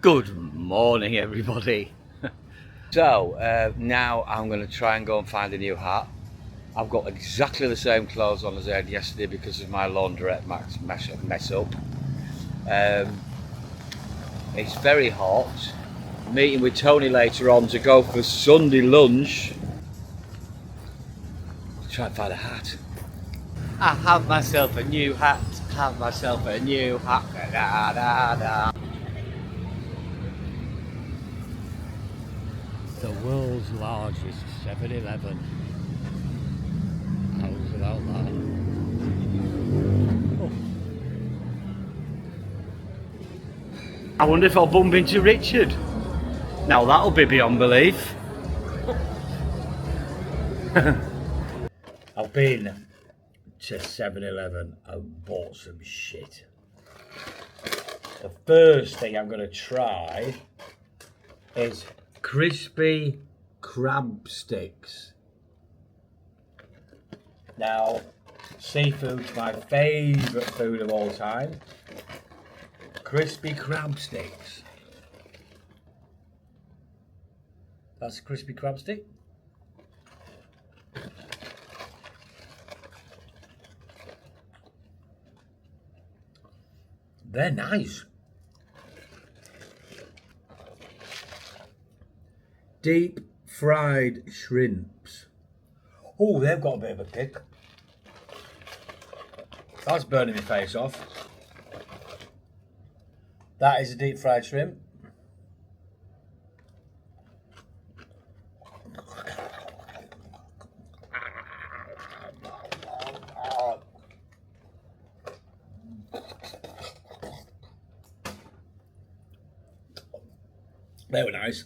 Good morning, everybody. So now I'm going to try and go and find a new hat. I've got exactly the same clothes on as I had yesterday because of my laundrette mess up. It's very hot. Meeting with Tony later on to go for Sunday lunch. Try and find a hat. I have myself a new hat. Have myself a new hat. Da, da, da. The world's largest 7-Eleven. How's about that? Oh. I wonder if I'll bump into Richard. Now that'll be beyond belief. I've been to 7-Eleven and bought some shit. The first thing I'm going to try is crispy crab sticks. Now, seafood's my favourite food of all time. Crispy crab sticks. That's a crispy crab stick. They're nice. Deep fried shrimps. Oh, they've got a bit of a kick. That's burning my face off. That is a deep fried shrimp. They were nice.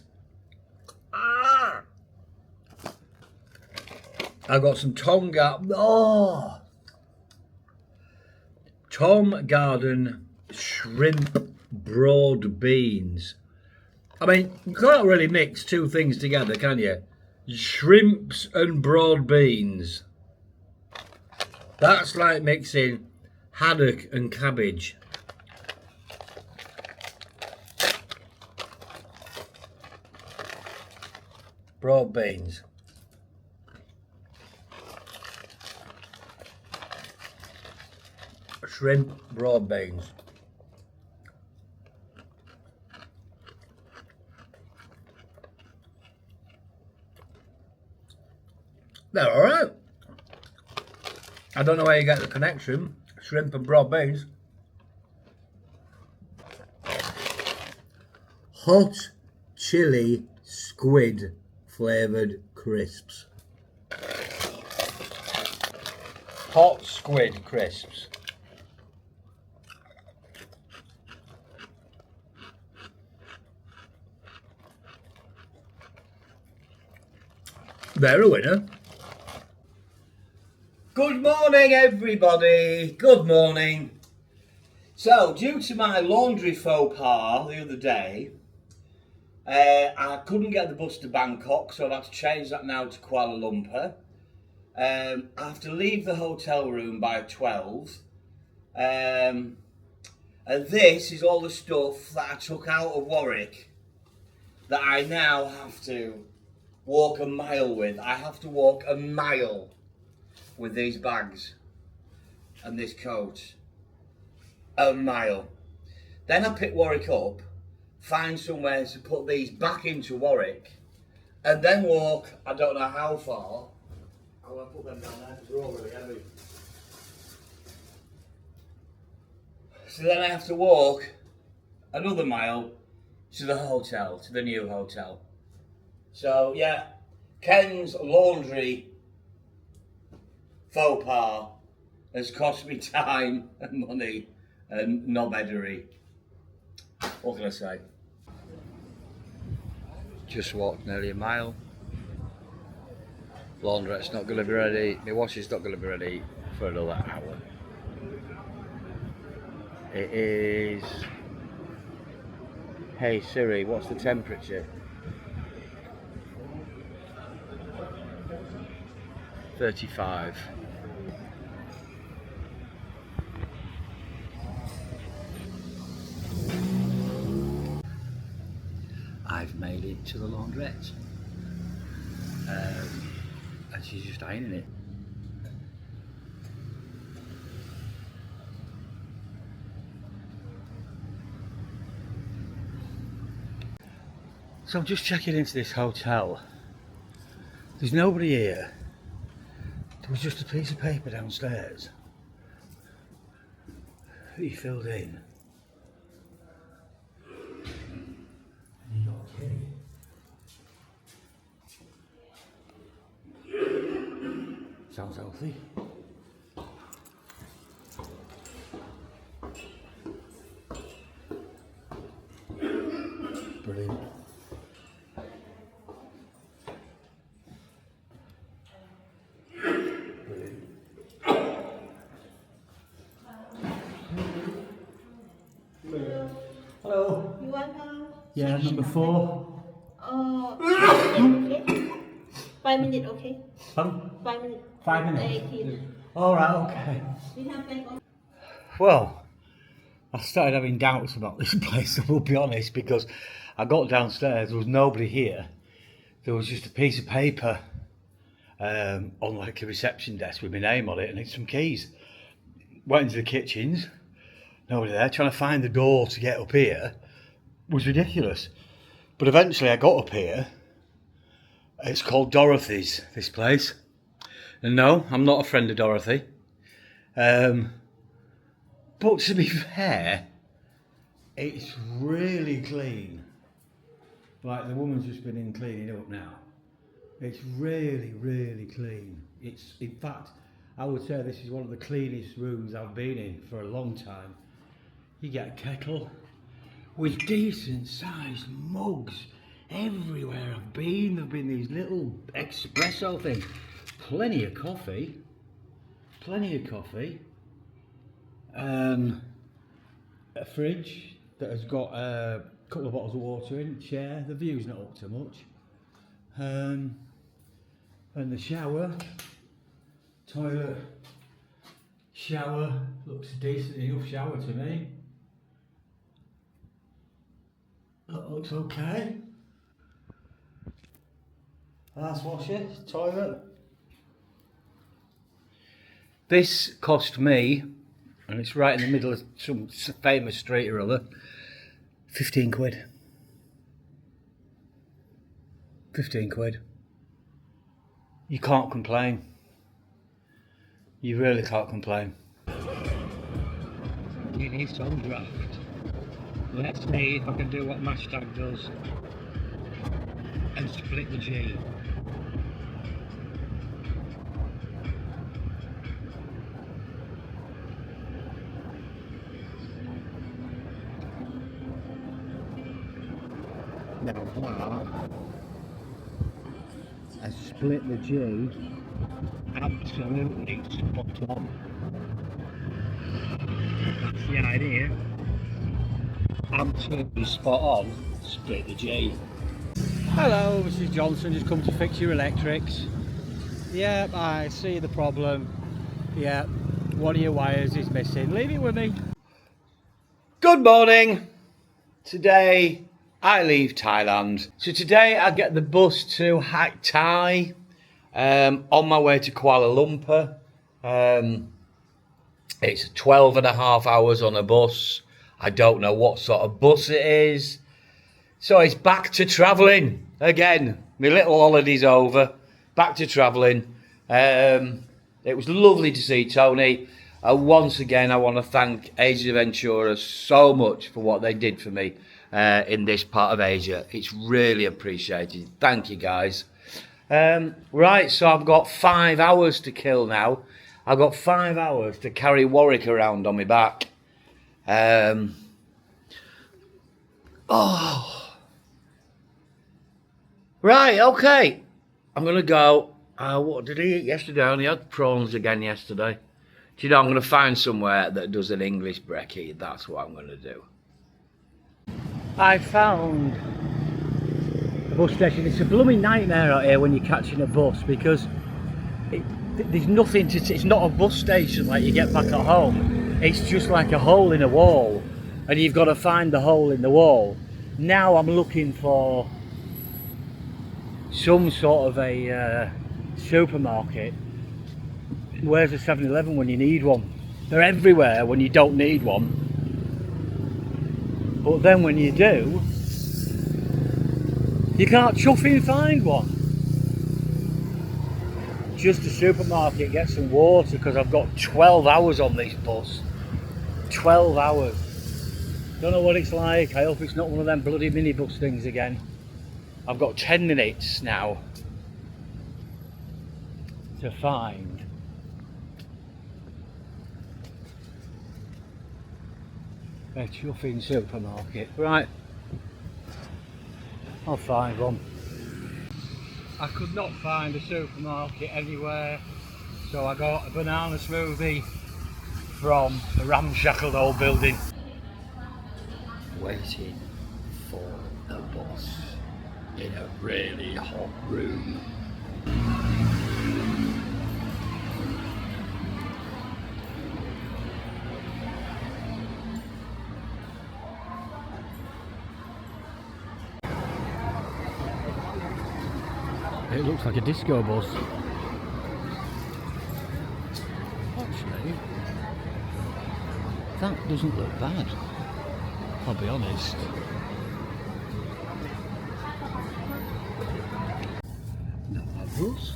I've got some Tom Garden shrimp broad beans. I mean, you can't really mix two things together, can you? Shrimps and broad beans. That's like mixing haddock and cabbage. Broad beans. Shrimp broad beans. They're alright. I don't know where you get the connection. Shrimp and broad beans. Hot chili squid flavoured crisps. Hot squid crisps. They're a winner. Good morning, everybody. Good morning. So, due to my laundry faux pas the other day, I couldn't get the bus to Bangkok, so I've had to change that now to Kuala Lumpur. I have to leave the hotel room by 12. And this is all the stuff that I took out of Warwick that I now have to walk a mile with. I have to walk a mile with these bags and this coat. A mile. Then I pick Warwick up, find somewhere to put these back into Warwick, and then walk, I don't know how far. I want to put them down there because they're all really heavy. So then I have to walk another mile to the hotel, to the new hotel. So yeah, Ken's laundry faux pas has cost me time and money and knobheadery. What can I say? Just walked nearly a mile. Laundrette's not going to be ready. My wash is not going to be ready for another hour. It is... Hey Siri, what's the temperature? 35. I've made it to the laundrette. And she's just ironing it. So I'm just checking into this hotel. There's nobody here. There was just a piece of paper downstairs that he filled in. And he got a key. Sounds healthy. Brilliant. Hello. You want Yeah, number 4. Okay. 5 minutes, okay? Pardon? 5 minutes. 5 minutes. 18. Alright, okay. We have like Well, I started having doubts about this place, I will be honest, because I got downstairs, there was nobody here. There was just a piece of paper on like a reception desk with my name on it and some keys. Went into the kitchens, nobody there. Trying to find the door to get up here was ridiculous. But eventually I got up here. It's called Dorothy's, this place. And no, I'm not a friend of Dorothy. But to be fair, it's really clean. Like the woman's just been in cleaning up now. It's really, really clean. It's, in fact, I would say this is one of the cleanest rooms I've been in for a long time. You get a kettle with decent sized mugs everywhere I've been. There've been these little espresso things. Plenty of coffee. Plenty of coffee. A fridge that has got a couple of bottles of water in, chair. The view's not up to much. And the shower, toilet, shower, looks a decent enough shower to me. That looks okay. Last washer, toilet. This cost me, and it's right in the middle of some famous street or other, 15 quid. 15 quid. You can't complain. You really can't complain. You need some draft. Let's see if I can do what Hashtag does and split the G. Now that I split the G absolutely spot on. That's the idea. Absolutely spot on, split the G. Hello, Mrs. Johnson, just come to fix your electrics. Yep, I see the problem. Yep, one of your wires is missing. Leave it with me. Good morning. Today I leave Thailand. So today I get the bus to Hat Yai, on my way to Kuala Lumpur. It's 12.5 hours on a bus. I don't know what sort of bus it is. So it's back to travelling again. My little holiday's over. Back to travelling. It was lovely to see Tony. Once again, I want to thank Asia Ventura so much for what they did for me in this part of Asia. It's really appreciated. Thank you, guys. Right, so I've got 5 hours to kill now. I've got 5 hours to carry Warwick around on my back. Right, okay. I'm going to go. What did I eat yesterday? I only had prawns again yesterday. Do you know, I'm going to find somewhere that does an English brekkie. That's what I'm going to do. I found a bus station. It's a blooming nightmare out here when you're catching a bus because there's nothing to... It's not a bus station like you get back at home. It's just like a hole in a wall. And you've got to find the hole in the wall. Now I'm looking for some sort of a supermarket. Where's a 7-Eleven when you need one? They're everywhere when you don't need one. But then when you do, you can't chuffing find one. Just a supermarket, get some water, because I've got 12 hours on this bus. 12 hours. Don't know what it's like. I hope it's not one of them bloody minibus things again. I've got 10 minutes now to find a chuffing supermarket. Right, I'll find one. I could not find a supermarket anywhere, so I got a banana smoothie from a ramshackle old building. Waiting for the bus in a really hot room. It looks like a disco bus. Actually, that doesn't look bad, I'll be honest. Not a bus.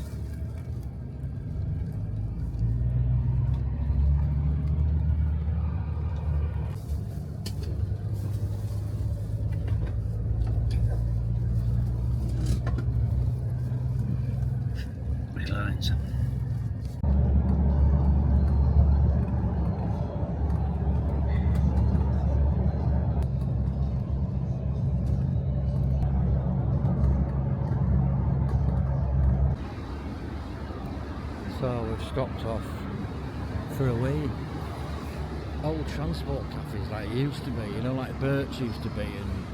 Lines. So we've stopped off for a wee. Old transport cafes like it used to be, you know, like Birch used to be, and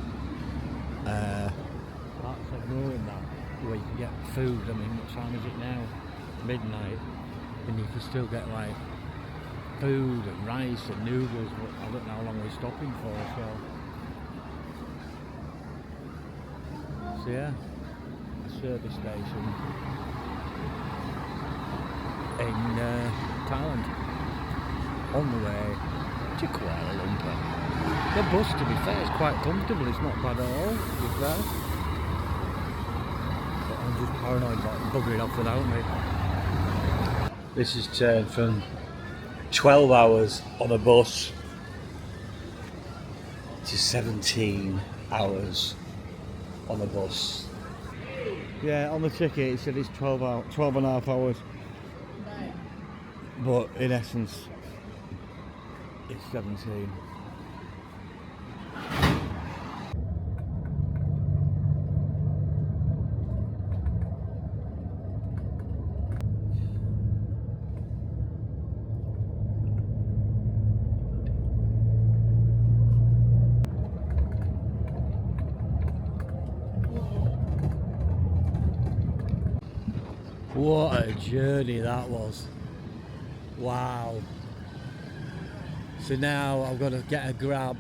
parts of ruin that, where you can get food. I mean, what time is it now? Midnight, and you can still get like food and rice and noodles, but I don't know how long we're stopping for, so yeah, a service station in Thailand, on the way to Kuala Lumpur. The bus, to be fair, is quite comfortable, it's not bad at all, to be fair. But I'm just paranoid about buggering off without me. This has turned from 12 hours on a bus to 17 hours on a bus. Yeah, on the ticket it said it's 12 and a half hours. But in essence, it's 17. What a journey that was. Wow. So now I've got to get a grab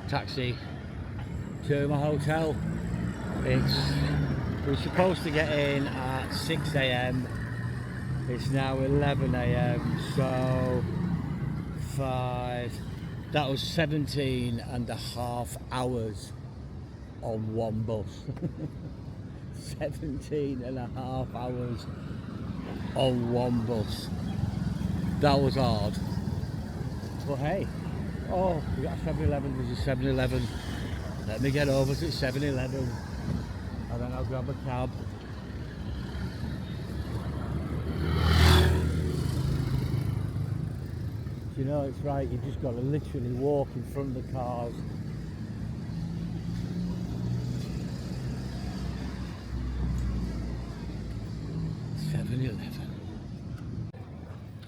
taxi to my hotel. We're supposed to get in at 6 AM. It's now 11 AM, so 5. That was 17 and a half hours on one bus. 17 and a half hours on one bus. That was hard. But hey, oh, we got a 7-Eleven, there's a 7-Eleven. Let me get over to 7-Eleven and then I'll grab a cab. You know, it's right, you've just got to literally walk in front of the cars.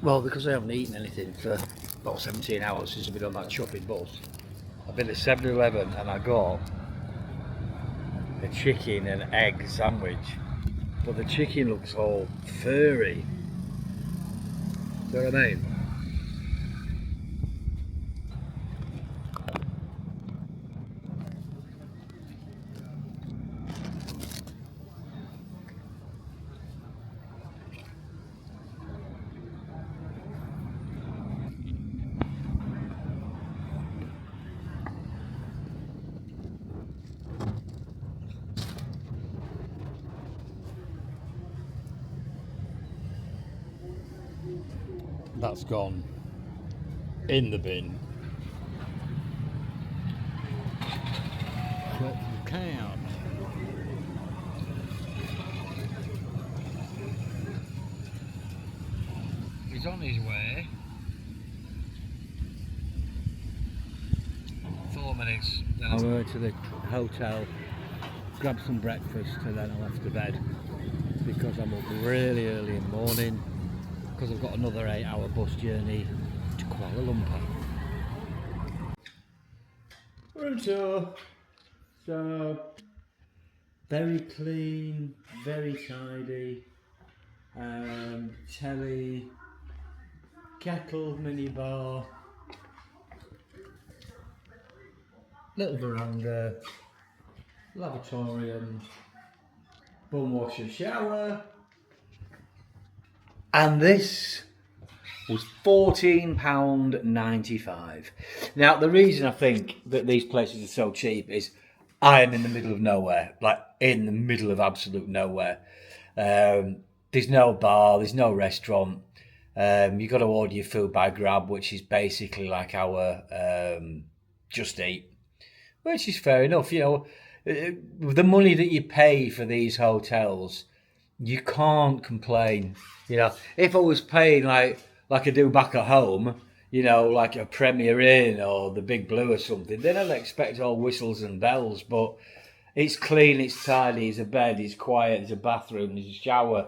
Well, because I haven't eaten anything for about 17 hours since I've been on that shopping bus, I've been to 7-Eleven and I got a chicken and egg sandwich, but the chicken looks all furry. Do you know what I mean? that's gone in the bin. Flip the cab. He's on his way. 4 minutes. Then I'll go to the hotel, grab some breakfast, and then I'll have to bed because I'm up really early in the morning because I've got another 8-hour bus journey to Kuala Lumpur. Room tour. So very clean, very tidy. Telly, kettle, mini bar, little veranda, lavatorium, bum washer, shower, and this was £14.95. Now the reason I think that these places are so cheap is I am in the middle of nowhere, like in the middle of absolute nowhere. There's no bar, there's no restaurant. You've got to order your food by Grab, which is basically like our Just Eat, which is fair enough. You know, the money that you pay for these hotels, you can't complain. You know, if I was paying like I do back at home, you know, like a Premier Inn or the Big Blue or something, then I'd expect all whistles and bells. But it's clean, it's tidy, there's a bed, it's quiet, there's a bathroom, there's a shower,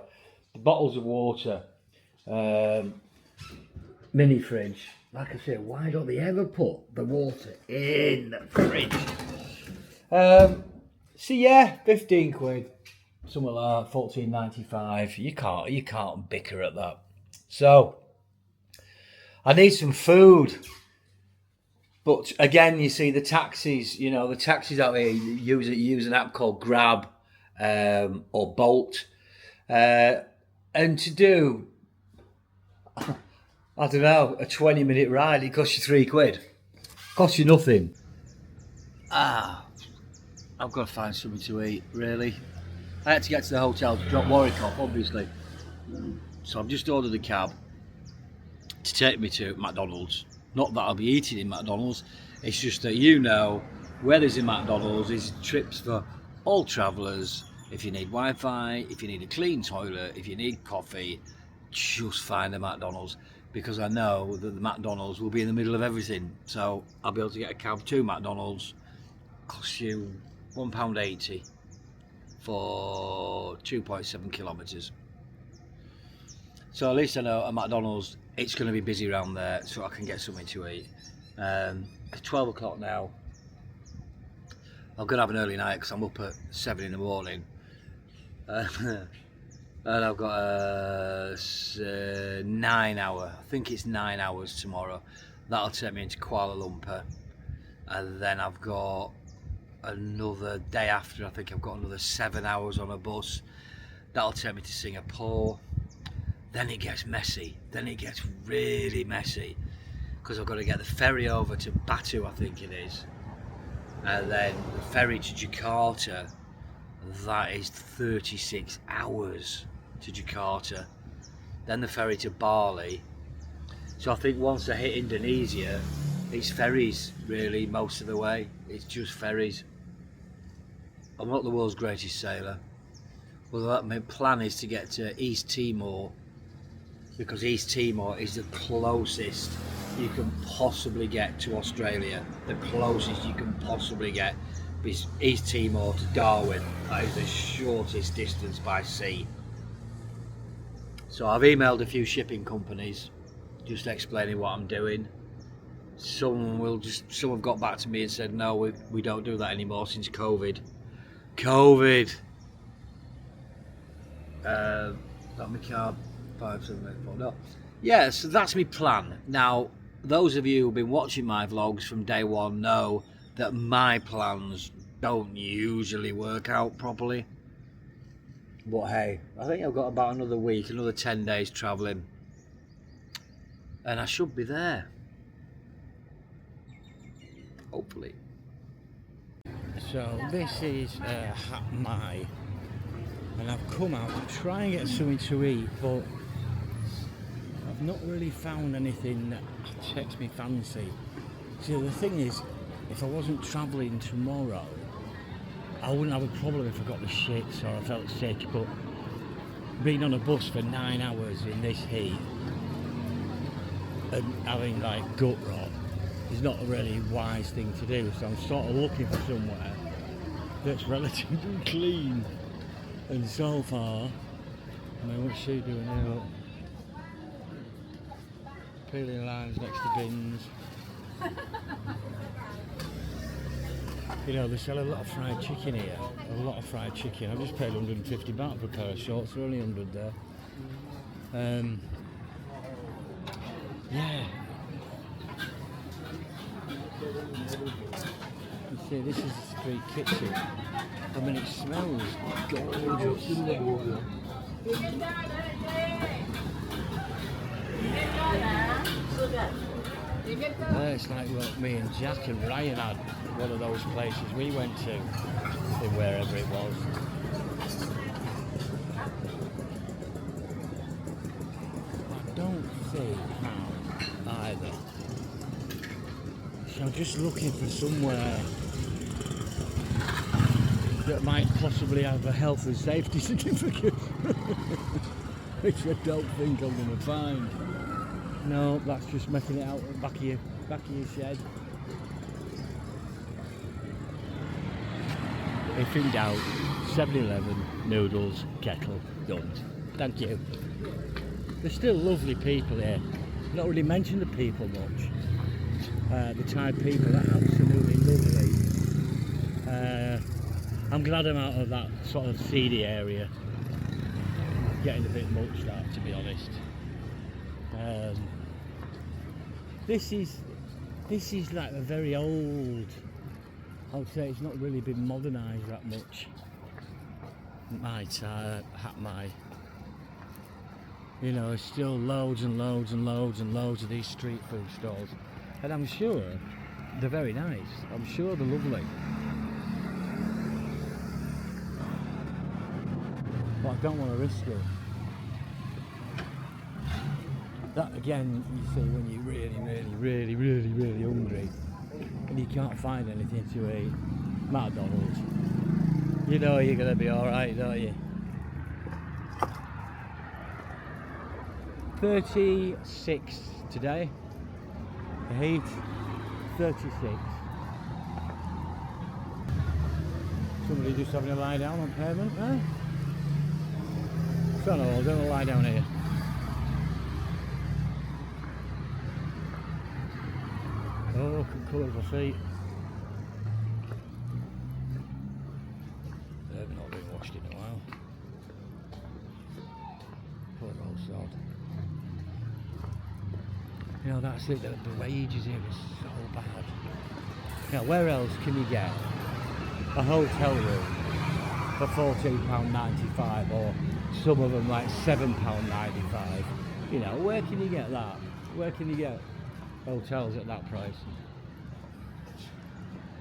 bottles of water, mini fridge. Like I said, why don't they ever put the water in the fridge? So yeah, 15 quid, something like that, 14.95. You can't bicker at that. So I need some food. But again, you see the taxis, you know, the taxis out here use an app called Grab or Bolt. And to do, I don't know, a 20-minute ride, it costs you £3. Costs you nothing. I've got to find something to eat, really. I had to get to the hotel to drop Warwick off, obviously. So I've just ordered a cab to take me to McDonald's. Not that I'll be eating in McDonald's, it's just that, you know, where there's a McDonald's is trips for all travellers. If you need Wi-Fi, if you need a clean toilet, if you need coffee, just find a McDonald's, because I know that the McDonald's will be in the middle of everything. So I'll be able to get a cab to McDonald's, costs you £1.80 for 2.7 kilometres. So at least I know at McDonald's it's going to be busy around there, so I can get something to eat. It's 12 o'clock now. I'm going to have an early night because I'm up at 7 in the morning. And I've got a 9 hour, I think it's 9 hours tomorrow. That'll take me into Kuala Lumpur. And then I've got another day after, I think I've got another 7 hours on a bus. That'll take me to Singapore. Then it gets messy. Then it gets really messy because I've got to get the ferry over to Batu, I think it is. And then the ferry to Jakarta, that is 36 hours to Jakarta. Then the ferry to Bali. So I think once I hit Indonesia, it's ferries really most of the way. It's just ferries. I'm not the world's greatest sailor. Although my plan is to get to East Timor, because East Timor is the closest you can possibly get to Australia. The closest you can possibly get is East Timor to Darwin. That is the shortest distance by sea. So I've emailed a few shipping companies just explaining what I'm doing. Some have got back to me and said no, we don't do that anymore since COVID. Got my card 5784. No. Yeah, so that's my plan. Now, those of you who've been watching my vlogs from day one know that my plans don't usually work out properly. But hey, I think I've got about another week, another 10 days travelling, and I should be there. Hopefully. So this is Hat Yai, and I've come out to try and get something to eat, but I've not really found anything that takes me fancy. See, the thing is, if I wasn't travelling tomorrow, I wouldn't have a problem if I got the shits or I felt sick, but being on a bus for 9 hours in this heat and having like gut rot is not a really wise thing to do, so I'm sort of looking for somewhere that's relatively clean. And so far, I mean, what's she doing now? Peeling limes next to bins. You know, they sell a lot of fried chicken here. A lot of fried chicken. I've just paid 150 baht for a pair of shorts. They're only 100 there. Yeah. You see, this is a street kitchen. I mean, it smells gorgeous. It's like what me and Jack and Ryan had, one of those places we went to, in wherever it was. I don't see how either. So I'm just looking for somewhere that might possibly have a health and safety certificate, which I don't think I'm going to find. No, that's just making it out at the back of your shed. If in doubt, 7-Eleven, noodles, kettle, done. Thank you. There's still lovely people here. Not really mentioned the people much. The Thai people are absolutely lovely. I'm glad I'm out of that sort of seedy area. Getting a bit much that, to be honest. This is like a very old. I would say it's not really been modernised that much. Hat Yai. You know, there's still loads and loads and loads and loads of these street food stalls, and I'm sure they're very nice. I'm sure they're lovely. But I don't want to risk it. That again, you see, when you're really hungry and you can't find anything to eat, McDonald's, you know you're going to be alright, don't you? 36 today, the heat, 36. Somebody just having a lie down on pavement, eh? So no, don't lie down here. Oh, look at the colour of my feet. They've not been washed in a while. Poor old sod. You know, that's it, the wages here is so bad. Now, where else can you get a hotel room for £14.95 or some of them like £7.95? You know, where can you get that? Where can you get hotels at that price?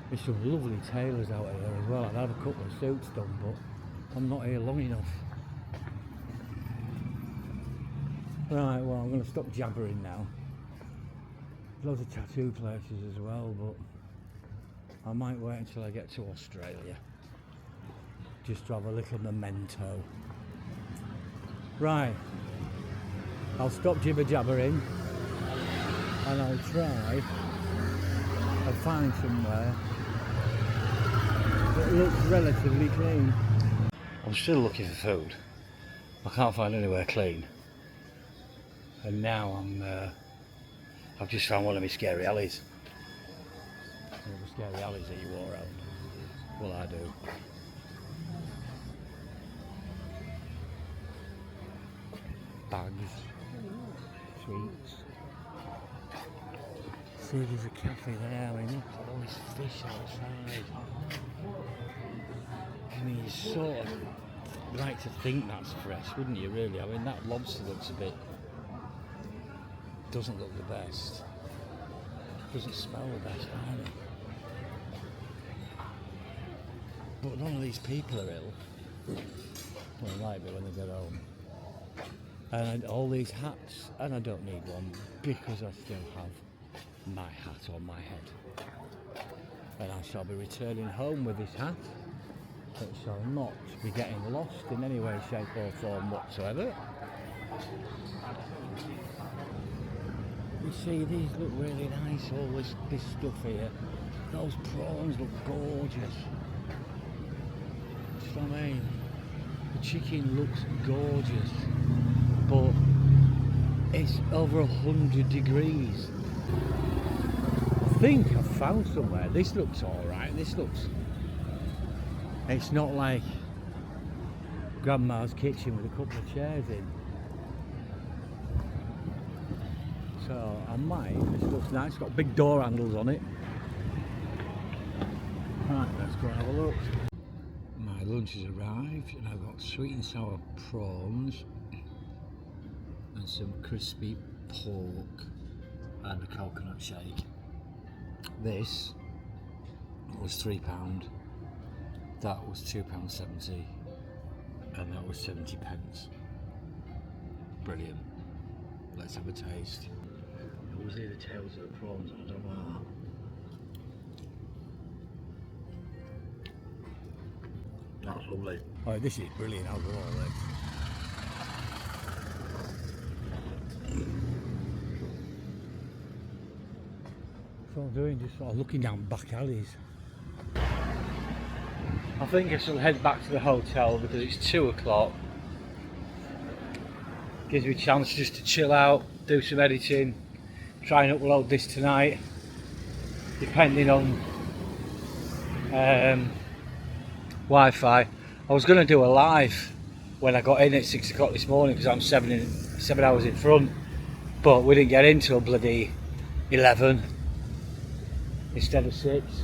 There's some lovely tailors out here as well. I'd have a couple of suits done, but I'm not here long enough. Right, well, I'm going to stop jabbering now. Loads of tattoo places as well, but I might wait until I get to Australia just to have a little memento. Right, I'll stop jibber jabbering and I'll try and find somewhere that looks relatively clean. I'm still looking for food. I can't find anywhere clean. And now I've just found one of my scary alleys. One of the scary alleys that you walk around. Well, I do. Bags, sweets. See, there's a cafe there. I mean, look at all this fish outside. I mean, you sort of like to think that's fresh, wouldn't you, really? I mean, that lobster looks a bit... doesn't look the best. Doesn't smell the best either. But none of these people are ill. Well, they might be when they get home. And I had all these hats, and I don't need one because I still have my hat on my head. And I shall be returning home with this hat. It shall not be getting lost in any way, shape or form whatsoever. You see, these look really nice, all this stuff here. Those prawns look gorgeous. Do you know what I mean? The chicken looks gorgeous, but it's over 100 degrees. I think I've found somewhere. This looks alright. It's not like Grandma's kitchen with a couple of chairs in. So I might. This looks nice. It's got big door handles on it. Right, let's go and have a look. My lunch has arrived and I've got sweet and sour prawns and some crispy pork and a coconut shake. This was £3, that was £2.70 and that was 70 pence. Brilliant. Let's have a taste. I always hear the tails of the prawns, I don't know. That's lovely. Oh, this is brilliant. I'll go all this. That's what I'm doing, just sort of looking down back alleys. I think I shall head back to the hotel because it's 2 o'clock. Gives me a chance just to chill out, do some editing, try and upload this tonight, depending on Wi-Fi. I was going to do a live when I got in at 6 o'clock this morning because I'm 7 hours in front, but we didn't get in till bloody 11 instead of 6.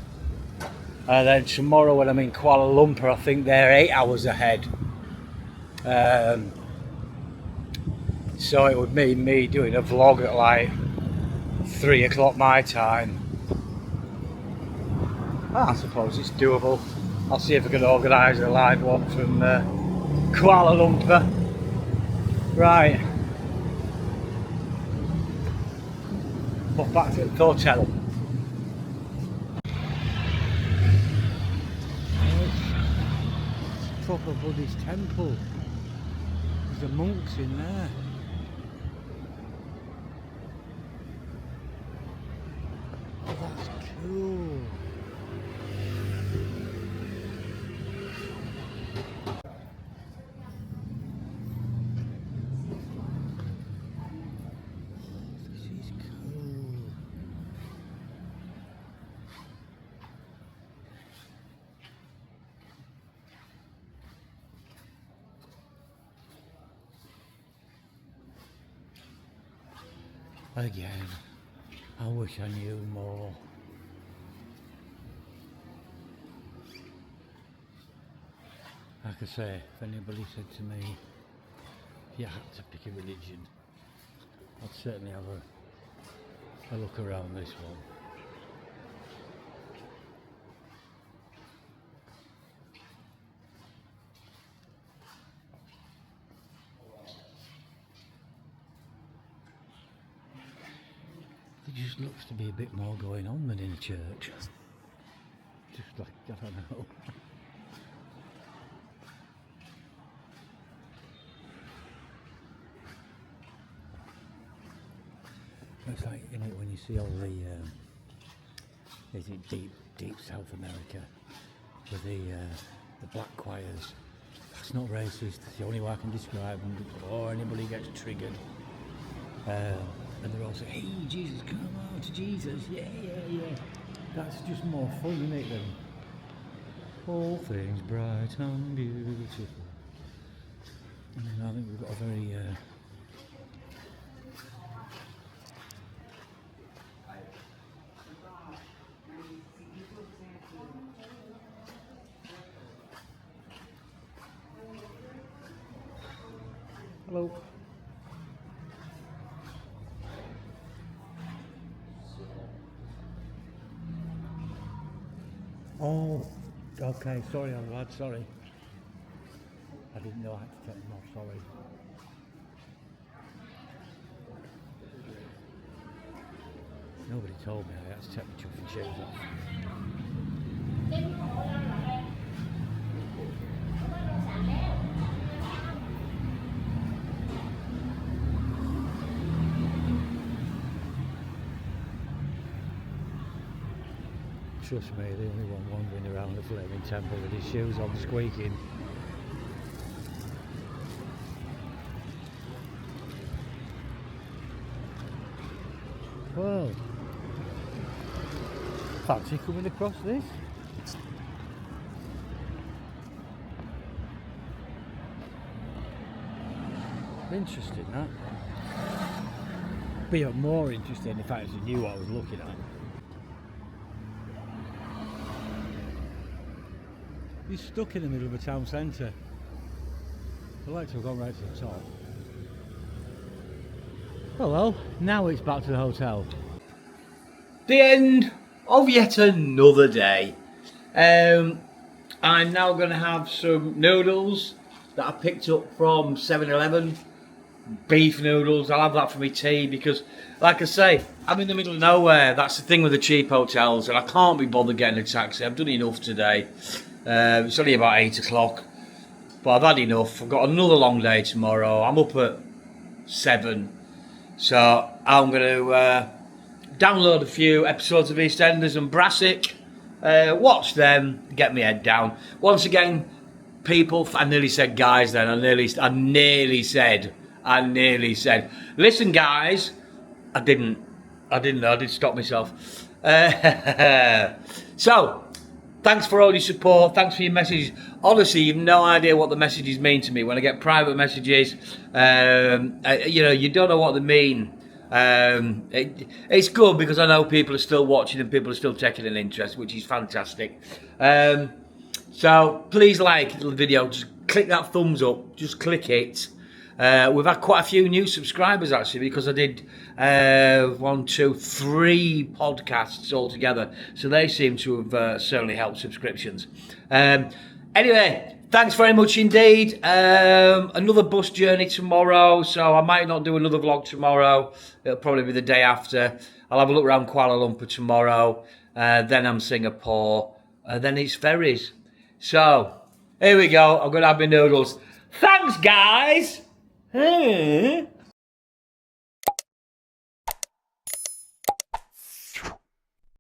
And then tomorrow when I'm in Kuala Lumpur, I think they're 8 hours ahead. So it would mean me doing a vlog at like 3 o'clock my time. I suppose it's doable. I'll see if I can organise a live one from Kuala Lumpur. Right. Off back to the hotel. Proper Buddhist temple. There's the monks in there. Oh, that's cool. This is cool. Again, I wish I knew more. Like I say, if anybody said to me, if you had to pick a religion, I'd certainly have a look around this one. There just looks to be a bit more going on than in a church. Just like, I don't know. It's like, you know, when you see all the, is it deep South America, with the black choirs. That's not racist, it's the only way I can describe them, before anybody gets triggered. And they're all saying, hey Jesus, come on to Jesus, yeah. That's just more fun, isn't it, than all things bright and beautiful. And I think we've got a very hello. Oh, okay, sorry, I'm glad, sorry. I didn't know I had to take them off, sorry. Nobody told me I had to take my chuffing shoes off. Trust me, the only one wandering around the flaming temple with his shoes on squeaking. Well, fancy coming across this? Interesting, that. Be more interesting if I actually knew what I was looking at. He's stuck in the middle of a town centre. I'd like to have gone right to the top. Oh well, now it's back to the hotel. The end of yet another day. I'm now going to have some noodles that I picked up from 7-Eleven. Beef noodles. I'll have that for my tea because, like I say, I'm in the middle of nowhere. That's the thing with the cheap hotels, and I can't be bothered getting a taxi. I've done enough today. It's only about 8 o'clock, but I've had enough. I've got another long day tomorrow. I'm up at 7, so I'm going to download a few episodes of EastEnders and Brassic, watch them, get my head down. Once again, people, I nearly said guys then, I nearly said, listen guys, I did stop myself. So, thanks for all your support, thanks for your messages. Honestly, you've no idea what the messages mean to me. When I get private messages, you don't know what they mean. It's good because I know people are still watching and people are still taking an interest, which is fantastic. So please like the video, just click that thumbs up, just click it. We've had quite a few new subscribers actually because I did 3 podcasts altogether, so they seem to have certainly helped subscriptions. Anyway, thanks very much indeed. Another bus journey tomorrow, so I might not do another vlog tomorrow. It'll probably be the day after. I'll have a look around Kuala Lumpur tomorrow. Then I'm Singapore. Then it's ferries. So, here we go. I'm going to have my noodles. Thanks, guys.